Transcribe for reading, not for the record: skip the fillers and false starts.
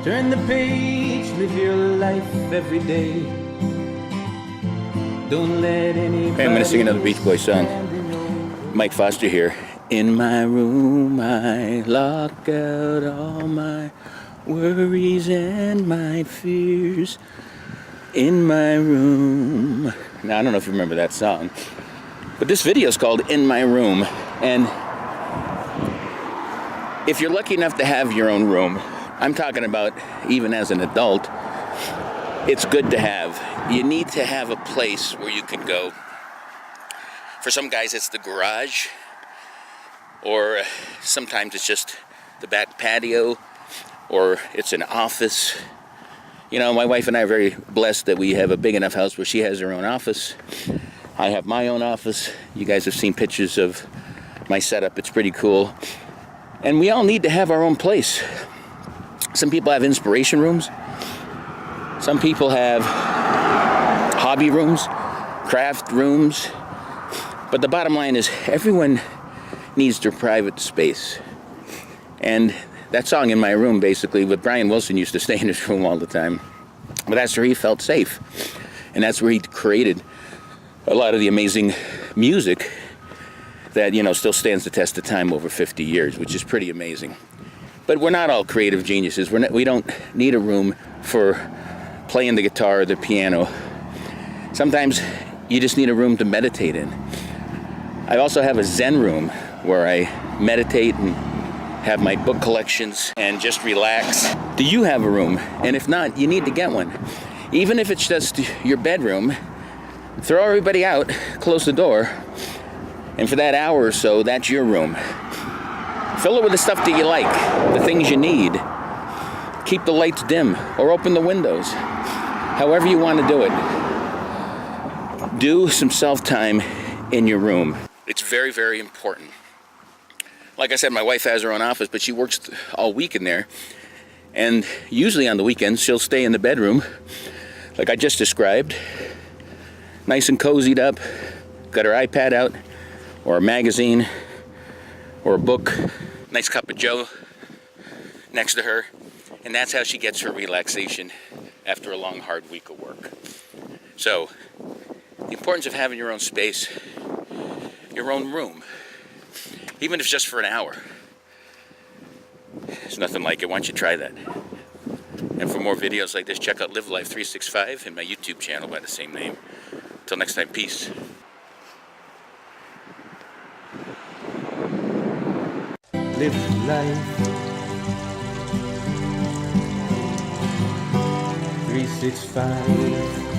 Turn the page, live your life every day. Don't let anybody. Okay, I'm gonna sing another Beach Boys song. Mike Foster here. In my room, I lock out all my worries and my fears. In my room. Now, I don't know if you remember that song, but this video is called In My Room. And if you're lucky enough to have your own room, I'm talking about even as an adult, it's good to have. You need to have a place where you can go. For some guys, it's the garage, or sometimes it's just the back patio, or it's an office. You know, my wife and I are very blessed that we have a big enough house where she has her own office. I have my own office. You guys have seen pictures of my setup. It's pretty cool. And we all need to have our own place. Some people have inspiration rooms. Some people have hobby rooms, craft rooms. But the bottom line is everyone needs their private space. And that song, In My Room, basically, with Brian Wilson used to stay in his room all the time. But that's where he felt safe. And that's where he created a lot of the amazing music that, you know, still stands the test of time over 50 years, which is pretty amazing. But we're not all creative geniuses. We don't need a room for playing the guitar or the piano. Sometimes you just need a room to meditate in. I also have a Zen room where I meditate and have my book collections and just relax. Do you have a room? And if not, you need to get one. Even if it's just your bedroom, throw everybody out, close the door, and for that hour or so, that's your room. Fill it with the stuff that you like, the things you need. Keep the lights dim or open the windows. However you want to do it. Do some self-time in your room. It's very, very important. Like I said, my wife has her own office, but she works all week in there. And usually on the weekends, she'll stay in the bedroom, like I just described. Nice and cozied up, got her iPad out, or a magazine, or a book. Nice cup of joe next to her. And that's how she gets her relaxation after a long, hard week of work. So, the importance of having your own space, your own room, even if it's just for an hour. There's nothing like it. Why don't you try that? And for more videos like this, check out Live Life 365 and my YouTube channel by the same name. Until next time, peace. Live life 365.